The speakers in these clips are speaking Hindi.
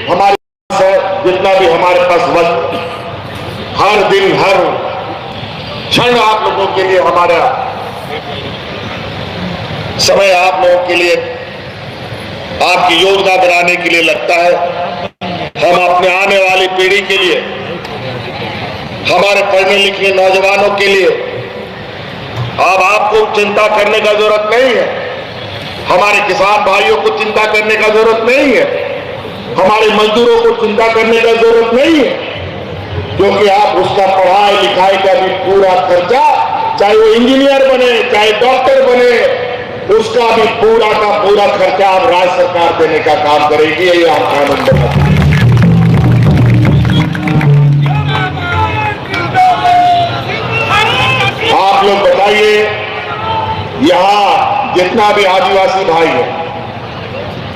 हमारे पास है, जितना भी हमारे पास वक्त, हर दिन हर क्षण आप लोगों के लिए, हमारा समय आप लोगों के लिए, आपकी योजना बनाने के लिए लगता है। हम अपने आने वाली पीढ़ी के लिए, हमारे पढ़ने लिखने नौजवानों के लिए अब आपको चिंता करने का जरूरत नहीं है। हमारे किसान भाइयों को चिंता करने का जरूरत नहीं है। हमारे मजदूरों को चिंता करने का जरूरत नहीं है, क्योंकि आप उसका पढ़ाई लिखाई का भी पूरा खर्चा, चाहे वो इंजीनियर बने चाहे डॉक्टर बने, उसका भी पूरा का पूरा खर्चा अब राज्य सरकार देने का काम करेगी। ये हम कानून बनाते हैं। आप लोग बताइए, यहां जितना भी आदिवासी भाई है,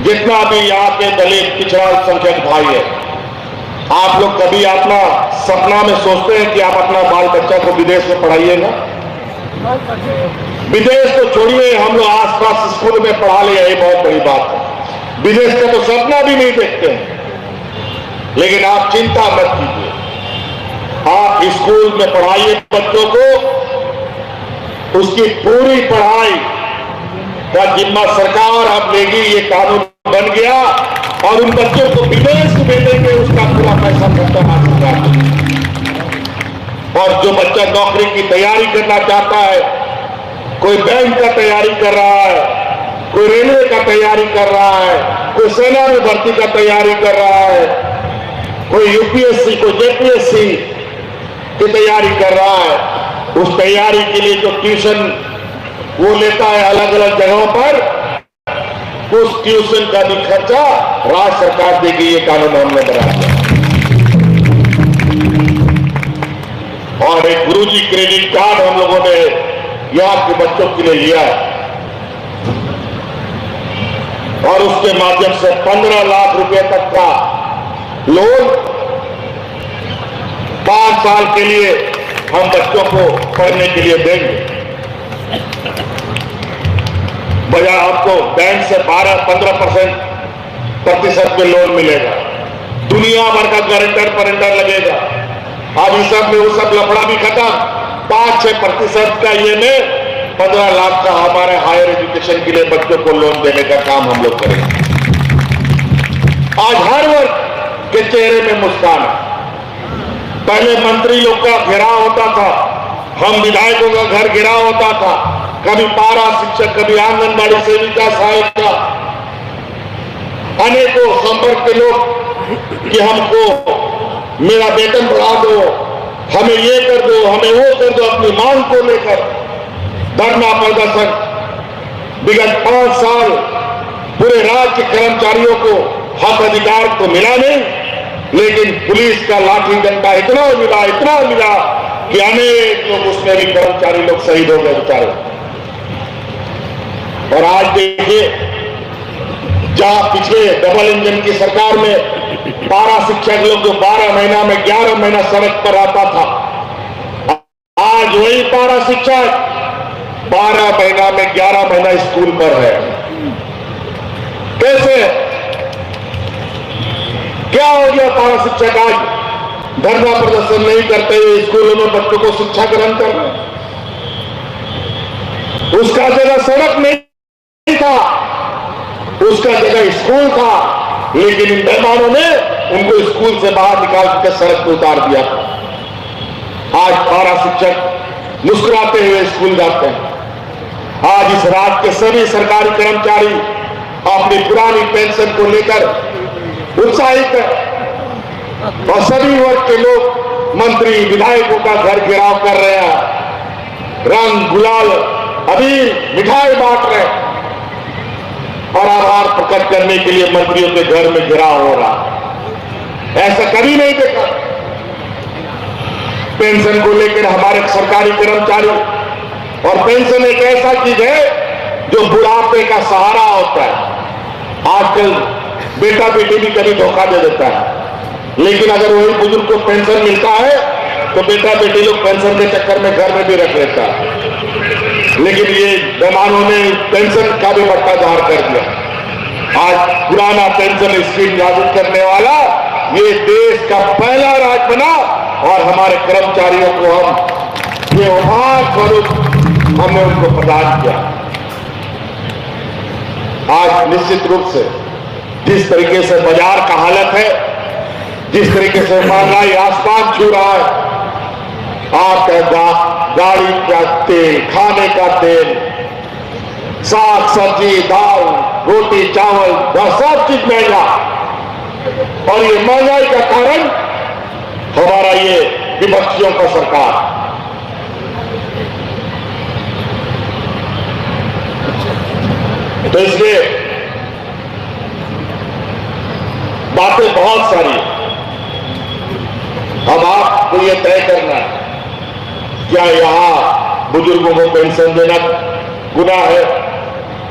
जितना भी यहाँ के दलित पिछड़ा अल्पसंख्यक भाई है, आप लोग कभी अपना सपना में सोचते हैं कि आप अपना बाल बच्चा को विदेश में पढ़ाइएगा? विदेश तो छोड़िए, हम लोग आसपास स्कूल में पढ़ा लिया, ये बहुत बड़ी बात है। विदेश का तो सपना भी नहीं देखते हैं। लेकिन आप चिंता मत कीजिए, आप स्कूल में पढ़ाइए बच्चों को, उसकी पूरी पढ़ाई का जिम्मा सरकार अब लेगी। ये कानून बन गया और उन बच्चों को विदेश भेजेंगे, उसका पूरा पैसा खर्चा सरकार देगी। और जो बच्चा नौकरी की तैयारी करना चाहता है, कोई बैंक का तैयारी कर रहा है, कोई रेलवे का तैयारी कर रहा है, कोई सेना में भर्ती का तैयारी कर रहा है, कोई यूपीएससी कोई जेपीएससी की तैयारी कर रहा है, उस तैयारी के लिए जो ट्यूशन वो लेता है अलग अलग जगहों पर, उस ट्यूशन का भी खर्चा राज्य सरकार देगी। ये कानून हमने बना दिया। और एक गुरुजी क्रेडिट कार्ड हम लोगों ने यहाँ के बच्चों के लिए लिया है, और उसके माध्यम से 15 लाख रुपए तक का लोन 5 साल के लिए हम बच्चों को पढ़ने के लिए देंगे। बजाय आपको बैंक से 12-15% में लोन मिलेगा। दुनिया भर का गारंटर फरेंटर लगेगा। अब इस सब में वो सब लफड़ा भी खत्म। 5-6% का ये में 15 लाख का हमारे हायर एजुकेशन के लिए बच्चों को लोन देने का काम हम लोग करेंगे। आज हर वर्ग के चेहरे में मुस्कान है। पहले मंत्री लोग का घेराव होता था, हम विधायकों का घर घेराव होता था, कभी पारा शिक्षक, कभी आंगनबाड़ी सेविका, सहायिका, अनेकों संपर्क के लोग कि हमको मेरा वेतन बढ़ा दो, हमें ये कर दो, हमें वो कर दो। अपनी मांग को लेकर धरना प्रदर्शन। विगत 5 साल पूरे राज्य के कर्मचारियों को हक अधिकार तो मिला नहीं, लेकिन पुलिस का लाठी डंडा इतना मिला कि अनेक लोग, उसमें भी कर्मचारी लोग शहीद हो गए बेचारे। और आज देखिए, जहां पिछले डबल इंजन की सरकार में पारा शिक्षक लोग जो 12 महीना में 11 महीना सड़क पर आता था, आज वही पारा शिक्षक 12 महीना में 11 महीना स्कूल पर है। कैसे, क्या हो गया? पारा शिक्षक आज धरना प्रदर्शन नहीं करते हुए स्कूलों में बच्चों को शिक्षा ग्रहण कर रहे। उसका जगह सड़क नहीं था, उसका जगह स्कूल था, लेकिन इन मेहमानों ने उनको स्कूल से बाहर निकाल कर सड़क पर उतार दिया। आज पारा शिक्षक मुस्कुराते हुए स्कूल जाते हैं। आज इस राज्य के सभी सरकारी कर्मचारी अपनी पुरानी पेंशन को लेकर उत्साहित है, और सभी वर्ग के लोग मंत्री विधायकों का घर घेराव कर रहे हैं, रंग गुलाल अबीर मिठाई बांट रहे हैं, और आभार प्रकट करने के लिए मंत्रियों के घर में घेराव हो रहा। ऐसा कभी नहीं देखा। पेंशन को लेकर हमारे सरकारी कर्मचारी, और पेंशन एक ऐसा चीज है जो बुढ़ापे का सहारा होता है। आजकल बेटा बेटी भी कभी धोखा दे देता है, लेकिन अगर वही बुजुर्ग को पेंशन मिलता है तो बेटा बेटी लोग पेंशन के चक्कर में घर में भी रख लेता है। लेकिन ये मेहमानों ने पेंशन का भी बट्टाधार कर दिया। आज पुराना पेंशन स्कीम लागू करने वाला ये देश का पहला राज्य बना और हमारे कर्मचारियों को हम ये उपहार स्वरूप हमने उनको प्रदान किया। आज निश्चित रूप से जिस तरीके से बाजार का हालत है, जिस तरीके से महंगाई आसमान छू रहा है, आपका गाड़ी का तेल, खाने का तेल, साग सब्जी, दाल, रोटी, चावल, सब चीज महंगा। और ये महंगाई का कारण हमारा ये विपक्षियों का सरकार। तो इसलिए बातें बहुत सारी हैं। अब आपको ये तय करना है, क्या यहां बुजुर्गों को पेंशन देना गुनाह है?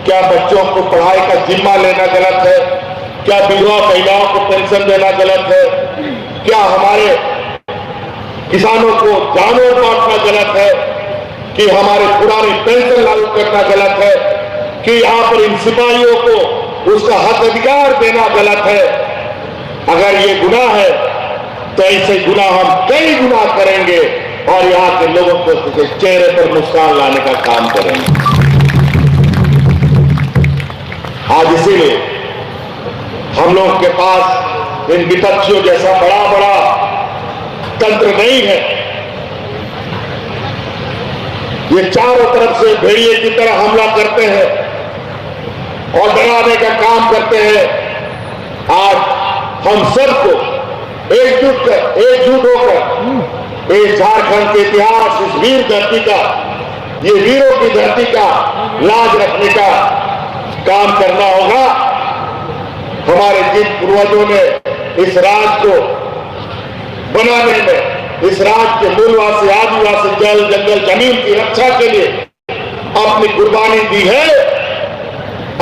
क्या बच्चों को पढ़ाई का जिम्मा लेना गलत है? क्या विधवा महिलाओं को पेंशन देना गलत है? क्या हमारे किसानों को जानवर बांटना गलत है? कि हमारे पुरानी पेंशन लागू करना गलत है? कि यहां पर इन सिपाहियों को उसका हक अधिकार देना गलत है? अगर ये गुनाह है तो ऐसे गुनाह हम कई गुना करेंगे और यहां के लोगों को चेहरे पर मुस्कान लाने का काम करेंगे। आज इसीलिए हम लोग के पास इन विपक्षियों जैसा बड़ा बड़ा तंत्र नहीं है। ये चारों तरफ से भेड़िए की तरह हमला करते हैं और डराने का काम करते हैं। आज हम सबको एकजुट होकर इस झारखंड के इतिहास, इस वीर धरती का, ये वीरों की धरती का लाज रखने का काम करना होगा। हमारे जिन पूर्वजों ने इस राज्य को बनाने में, इस राज्य के मूलवासी, आदिवासी, जल, जंगल, जमीन की रक्षा के लिए अपनी कुर्बानी दी है,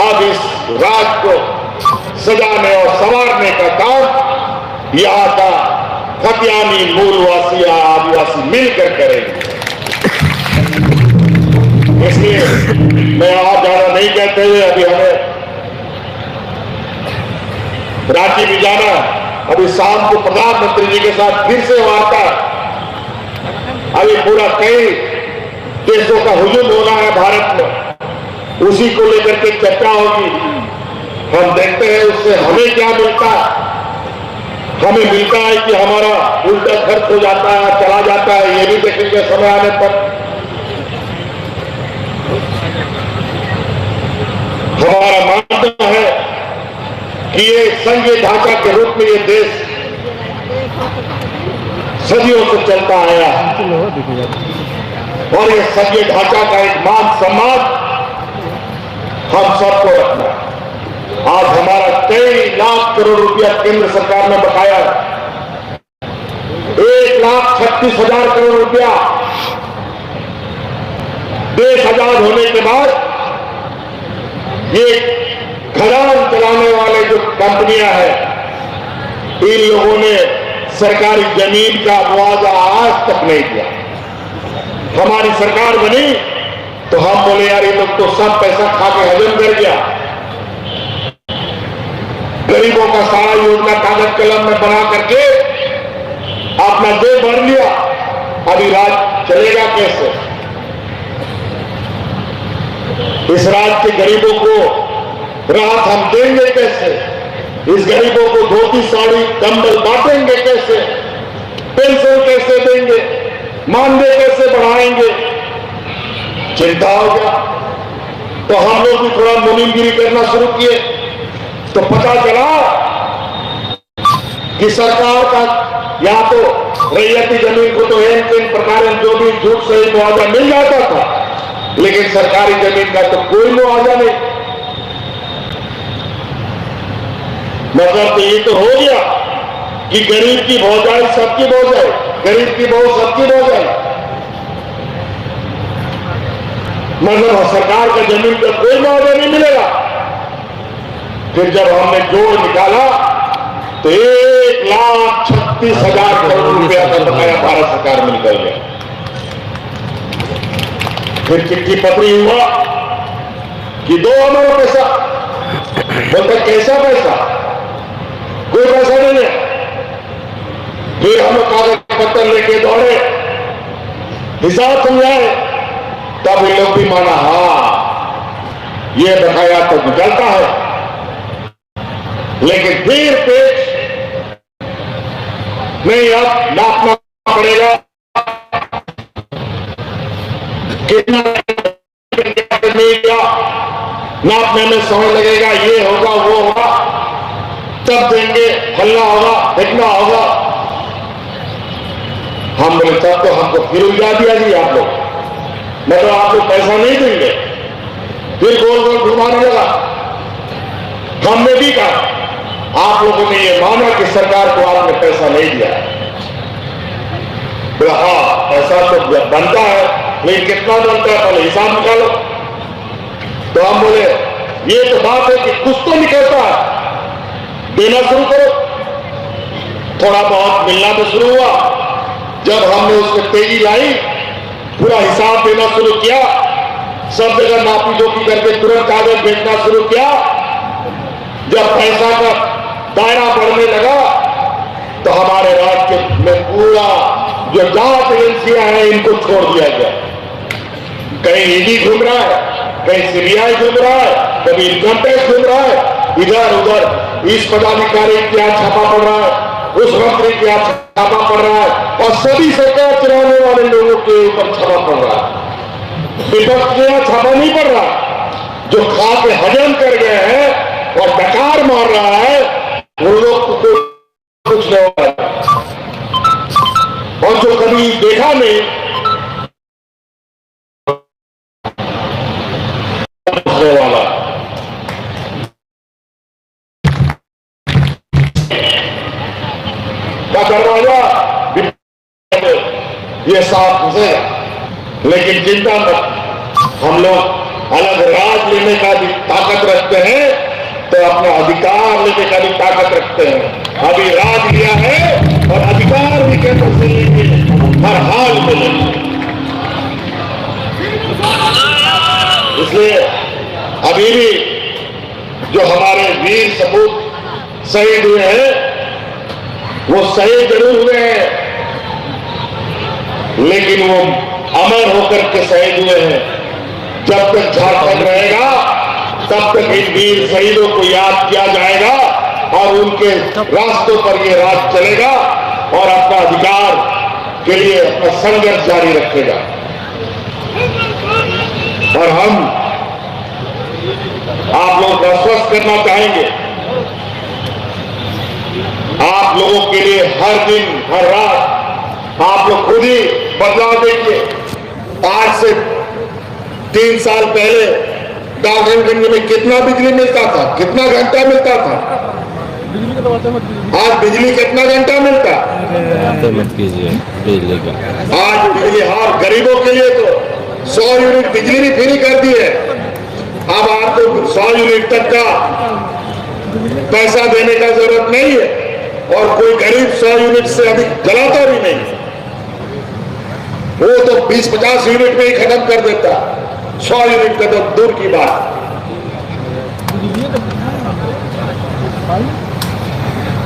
अब इस राज्य को सजाने और संवारने का काम यहां का खतियानी, मूलवासी या आदिवासी मिलकर करेंगे। इसलिए मैं आज ज्यादा नहीं कहते हुए अभी हमें रांची भी जाना। अभी शाम को प्रधानमंत्री जी के साथ फिर से वार्ता, अभी पूरा कई देशों का हुजूम होना है भारत में, उसी को लेकर के चर्चा होगी। हम देखते हैं उससे हमें क्या मिलता है। हमें मिलता है कि हमारा उल्टा खर्च हो जाता है, चला जाता है, ये भी देखेंगे समय आने पर। हमारा मानना है कि ये संघीय ढांचा के रूप में ये देश सदियों से चलता आया और ये संघीय ढांचा का एक मान सम्मान हम सबको रखना है। आज हमारा कई लाख करोड़ रुपया केंद्र सरकार ने बकाया, 1,36,000 करोड़ रुपया देश आजाद होने के बाद ये खदान चलाने वाले जो कंपनियां हैं, इन लोगों ने सरकारी जमीन का मुआवजा आज तक नहीं दिया। हमारी सरकार बनी तो हम बोले यार ये लोग तो सब पैसा खा के हजम कर गया, गरीबों का सारा योजना कागज कलम में बना करके अपना जेब भर लिया, अभी राज चलेगा कैसे? इस राज्य के गरीबों को राहत हम देंगे कैसे? इस गरीबों को धोती साड़ी कंबल बांटेंगे कैसे? पेंशन कैसे देंगे? मानदेय कैसे बढ़ाएंगे? चिंता हो गया। तो हम लोग भी थोड़ा मुनीमगिरी करना शुरू किए तो पता चला कि सरकार का या तो रैयती जमीन को तो इन प्रकार जो भी झूठ सही मुआवजा मिल जाता था, लेकिन सरकारी जमीन का तो कोई मुआवजा नहीं। मतलब तो ये तो हो गया कि गरीब की भौजाई सबकी भौजाई, गरीब की बहू सबकी भौजाई, मतलब सरकार का जमीन का कोई मुआवजा नहीं मिलेगा। फिर जब हमने जोड़ निकाला तो 1,36,000 करोड़ रुपया का बकाया भारत सरकार में निकल गया। फिर चिट्ठी पत्री हुआ कि दो हमारा पैसा, बोलते कैसा पैसा, कोई पैसा नहीं है। फिर हम लोग कागज पत्र लेके दौड़े, हिसाब समझाए, तब इन लोग भी माना हाँ ये बकाया तो निकलता है। लेकिन फिर पेच नहीं, अब नापना पड़ेगा कितना नापने में समय लगेगा, ये होगा वो होगा, तब देंगे, फलना होगा देखना होगा। हम बोले तब तो हमको फिर उलझा दिया जी आप लोग, मतलब आप लोग पैसा नहीं देंगे। फिर गोल गोल घुमाने लगा। हमने भी कहा आप लोगों ने ये माना कि सरकार को आपने पैसा नहीं दिया। बोला हाँ पैसा तो बनता है, लेकिन कितना बनता है पहले हिसाब निकालो। तो हम बोले ये तो बात है कि कुछ तो निकलता है, देना शुरू करो। थोड़ा बहुत मिलना तो शुरू हुआ। जब हमने उसमें तेजी लाई, पूरा हिसाब देना शुरू किया, सब जगह नापी जोखी करके तुरंत कागज बेचना शुरू किया। जब पैसा का दायरा बढ़ने लगा तो हमारे राज्य में पूरा जो जांच एजेंसियां हैं इनको छोड़ दिया गया। कहीं ईडी घूम रहा है, कहीं सीबीआई घूम रहा है, कभी इनकम टैक्स घूम रहा है, इधर उधर इस पदाधिकारी के यहाँ छापा पड़ रहा है, उस मंत्री के यहाँ छापा पड़ रहा है, और सभी सरकार चलाने वाले लोगों के ऊपर छापा पड़ रहा है। विपक्ष के यहाँ छापा नहीं पड़ रहा। जो खा के हजम कर गए हैं और डकार मार रहा है वो लोग को कुछ नहीं हो रहा, और जो कभी देखा नहीं वाला का दरवाजा ये साफ घुसेगा। लेकिन चिंता मत, हम लोग अलग राज लेने का भी ताकत रखते हैं, तो अपना अधिकार लेने का भी ताकत रखते हैं। अभी राज लिया है और अधिकार भी केंद्र से लेंगे, हर हाल में लेंगे। इसलिए अभी भी जो हमारे वीर सपूत शहीद हुए हैं, वो शहीद जरूर हुए हैं, लेकिन वो अमर होकर के शहीद हुए हैं। जब तक झारखंड रहेगा तब तक इन वीर शहीदों को याद किया जाएगा और उनके रास्तों पर ये राज चलेगा और अपना अधिकार के लिए अपना संघर्ष जारी रखेगा। और हम आप लोगों को आश्वस्त करना चाहेंगे, आप लोगों के लिए हर दिन हर रात आप लोग खुद ही बदलाव देखिए। आज से 3 साल पहले डाल्टनगंज में कितना बिजली मिलता था, कितना घंटा मिलता था? आज बिजली कितना घंटा मिलता? मत कीजिए बिजली का। आज बिजली हाँ गरीबों के लिए तो 100 यूनिट बिजली भी फ्री कर दी है। अब आपको 100 यूनिट तक का पैसा देने का जरूरत नहीं है, और कोई गरीब 100 यूनिट से अधिक जलाता भी नहीं, वो तो 20-50 यूनिट में ही खत्म कर देता। 100 यूनिट का तो दूर की बात।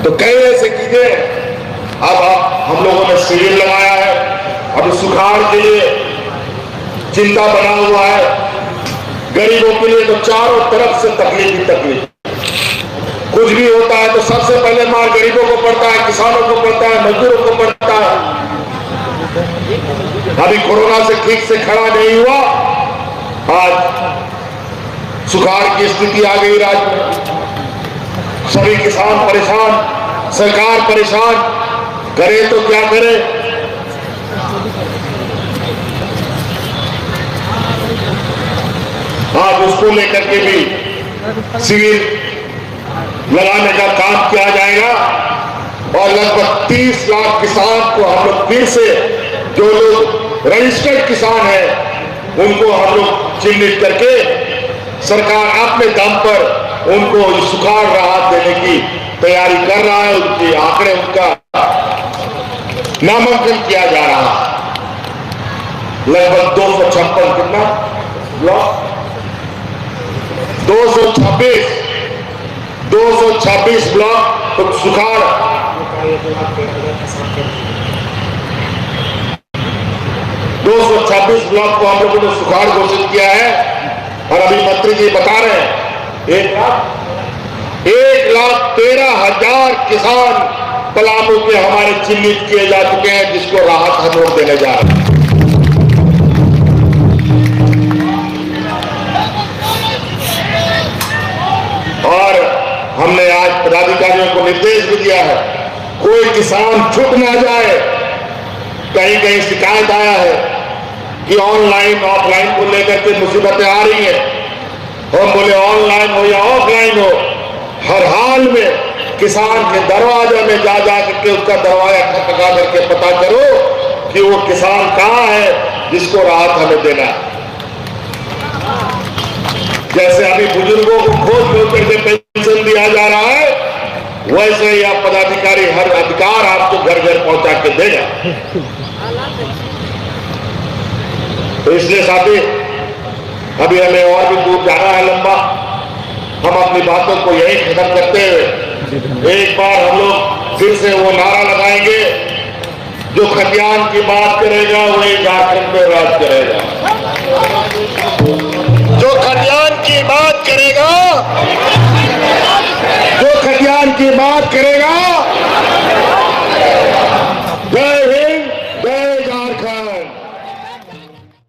तो कई ऐसे कीजिए। अब हम लोगों ने शिविर लगाया है, अभी सुखाड़ के लिए चिंता बना हुआ है। गरीबों के लिए तो चारों तरफ से तकलीफ ही तकलीफ। कुछ भी होता है तो सबसे पहले मार गरीबों को पड़ता है, किसानों को पड़ता है, मजदूरों को पड़ता है। अभी कोरोना से ठीक से खड़ा नहीं हुआ, आज सुखाड़ की स्थिति आ गई राज्य में। सभी किसान परेशान, सरकार परेशान, करे तो क्या करे। आज उसको लेकर के भी शिविर लगाने का काम किया जाएगा, और लगभग 30 लाख किसान को हम लोग फिर से, जो लोग रजिस्टर्ड किसान हैं उनको हम लोग चिन्हित करके सरकार अपने दम पर उनको सुखाड़ राहत देने की तैयारी कर रहा है। उनके आंकड़े, उनका नामांकन किया जा रहा है। लगभग 256 कितना ब्लॉक, 226 226 ब्लॉक तो सुखाड़ 226 ब्लॉक को हम लोगों ने सुखाड़ घोषित किया है। और अभी मंत्री जी बता रहे हैं 1,13,000 किसान पलामू के हमारे चिन्हित किए जा चुके हैं, जिसको राहत हम लोग देने जा रहे हैं। और हमने आज पदाधिकारियों को निर्देश भी दिया है, कोई किसान छूट ना जाए। कहीं कहीं शिकायत आया है कि ऑनलाइन ऑफलाइन को लेकर के मुसीबतें आ रही हैं। हम बोले ऑनलाइन हो या ऑफलाइन हो, हर हाल में किसान के दरवाजे में जा करके उसका दरवाजा खटखटा करके पता करो कि वो किसान कहाँ है जिसको राहत हमें देना है। जैसे अभी बुजुर्गों को खोज करके पेंशन दिया जा रहा है, वैसे ही आप पदाधिकारी हर अधिकार आपको घर घर पहुंचा के देगा। तो इसलिए साथी, अभी हमें और भी दूर जाना है लंबा। हम अपनी बातों को यही खत्म करते हुए एक बार हम लोग फिर से वो नारा लगाएंगे, जो खतियान की बात करेगा वही झारखंड में राज करेगा। जो खतियान की बात करेगा, जो खतियान की बात करेगा